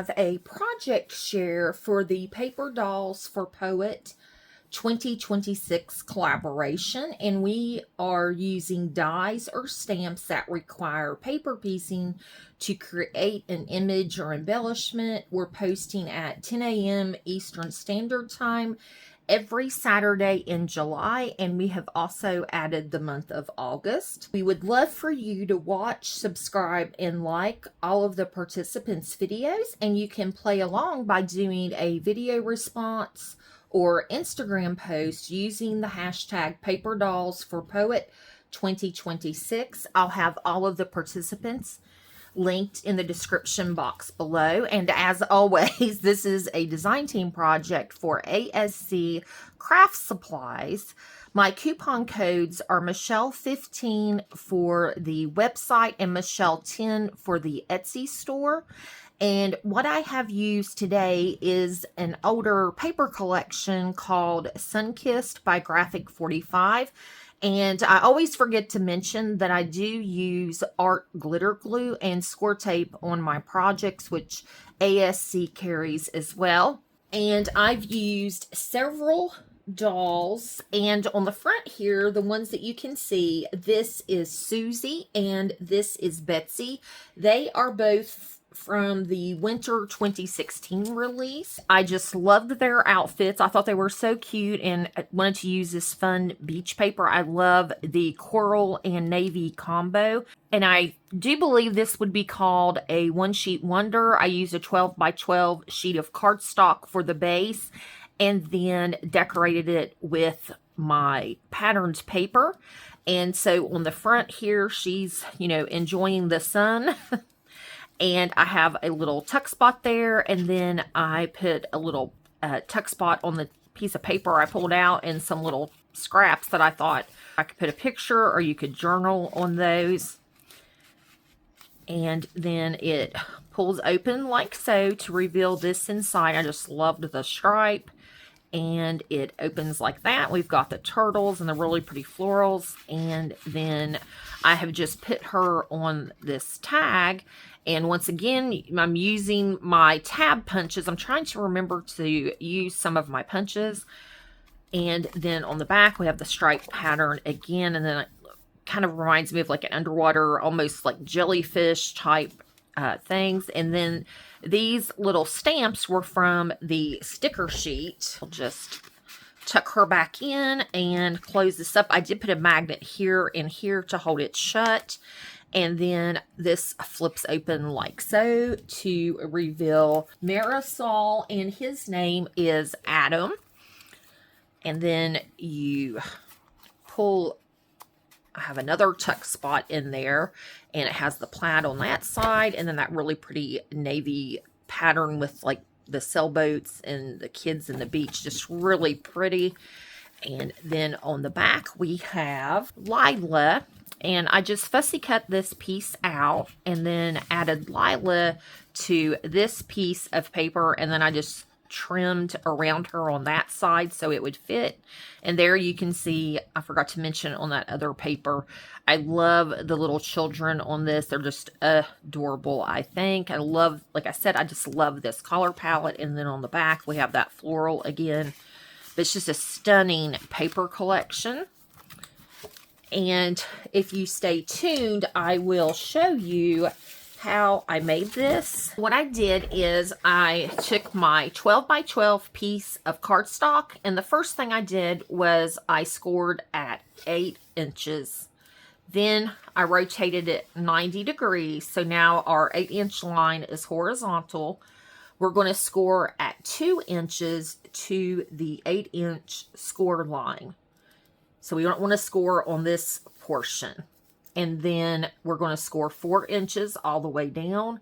have a project share for the Paper Dolls for Poet 2026 collaboration, and we are using dies or stamps that require paper piecing to create an image or embellishment. We're posting at 10 a.m. Eastern Standard Time every Saturday in July, and we have also added the month of August. We would love for you to watch, subscribe, and like all of the participants' videos, and you can play along by doing a video response or Instagram post using the hashtag PaperDollsForPoet2026. I'll have all of the participants linked in the description box below. And as always, this is a design team project for ASC Craft Supplies. My coupon codes are Michelle15 for the website and Michelle10 for the Etsy store. And what I have used today is an older paper collection called Sunkissed by G45. And I always forget to mention that I do use art glitter glue and score tape on my projects, which ASC carries as well. And I've used several dolls, and on the front here, the ones that you can see, this is Susie and this is Betsy. They are both from the winter 2016 release. I just loved their outfits. I thought they were so cute and wanted to use this fun beach paper. I love the coral and navy combo, and I do believe this would be called a one sheet wonder. I used a 12 by 12 sheet of cardstock for the base and then decorated it with my patterned paper. And so on the front here, she's, enjoying the sun. And I have a little tuck spot there, and then I put a little tuck spot on the piece of paper I pulled out and some little scraps that I thought I could put a picture or you could journal on those. And then it pulls open like so to reveal this inside. I just loved the stripe. And it opens like that. We've got the turtles and the really pretty florals. And then I have just put her on this tag. And once again, I'm using my tab punches. I'm trying to remember to use some of my punches. And then on the back, we have the stripe pattern again. And then it kind of reminds me of like an underwater, almost like jellyfish type things. And then these little stamps were from the sticker sheet. I'll just tuck her back in and close this up. I did put a magnet here and here to hold it shut. And then this flips open like so to reveal Marisol, and his name is Adam. And then you pull, I have another tuck spot in there, and it has the plaid on that side, and then that really pretty navy pattern with like the sailboats and the kids in the beach, just really pretty. And then on the back we have Lila, and I just fussy cut this piece out and then added Lila to this piece of paper, and then I just trimmed around her on that side so it would fit. And there you can see, I forgot to mention on that other paper, I love the little children on this. They're just adorable, I think. I love, like I said, I just love this color palette. And then on the back we have that floral again. But it's just a stunning paper collection. And if you stay tuned, I will show you how I made this. What I did is I took my 12 by 12 piece of cardstock, and the first thing I did was I scored at 8 inches. Then I rotated it 90 degrees, so now our 8-inch line is horizontal. We're going to score at 2 inches to the 8-inch score line. So we don't want to score on this portion. And then we're going to score 4 inches all the way down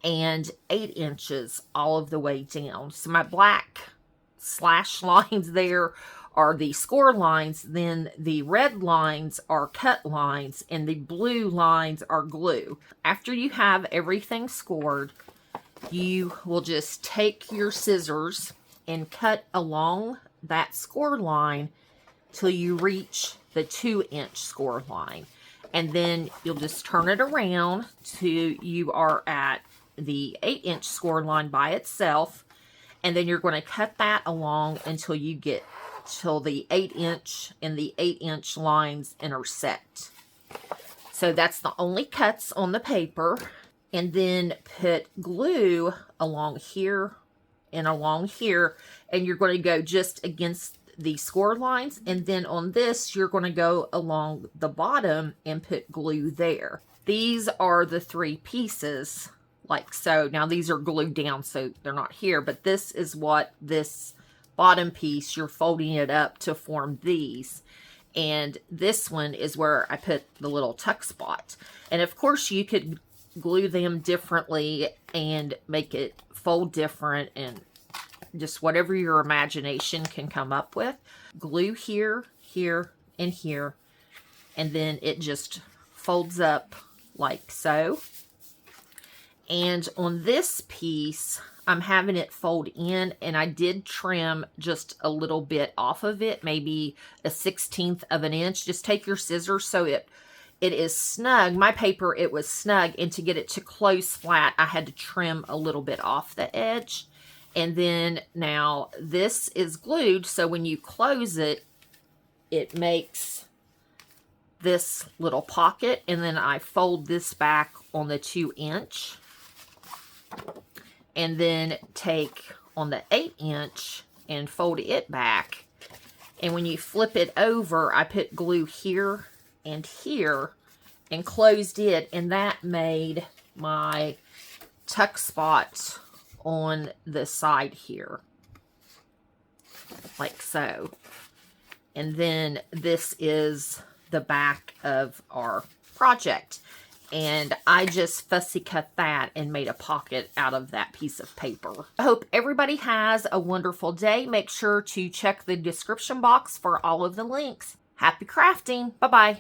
and 8 inches all of the way down. So my black slash lines there are the score lines. Then the red lines are cut lines, and the blue lines are glue. After you have everything scored, you will just take your scissors and cut along that score line till you reach the 2-inch score line. And then you'll just turn it around till you are at the 8-inch score line by itself, and then you're going to cut that along until you get till the 8-inch and the 8-inch lines intersect. So that's the only cuts on the paper. And then put glue along here and along here, and you're going to go just against the score lines, and then on this you're going to go along the bottom and put glue there. These are the 3 pieces, like so. Now these are glued down so they're not here, but this is what this bottom piece, you're folding it up to form these. And this one is where I put the little tuck spot. And of course you could glue them differently and make it fold different, and just whatever your imagination can come up with. Glue here, here, and here, and then it just folds up like so. And on this piece, I'm having it fold in, and I did trim just a little bit off of it, maybe a 1/16 of an inch. Just take your scissors so it is snug. My paper, it was snug, and to get it to close flat, I had to trim a little bit off the edge. And then now this is glued, so when you close it, it makes this little pocket, and then I fold this back on the 2-inch, and then take on the 8-inch and fold it back. And when you flip it over, I put glue here and here and closed it, and that made my tuck spot on the side here, like so. And then this is the back of our project, and I just fussy cut that and made a pocket out of that piece of paper. I hope everybody has a wonderful day. Make sure to check the description box for all of the links. Happy crafting. Bye-bye.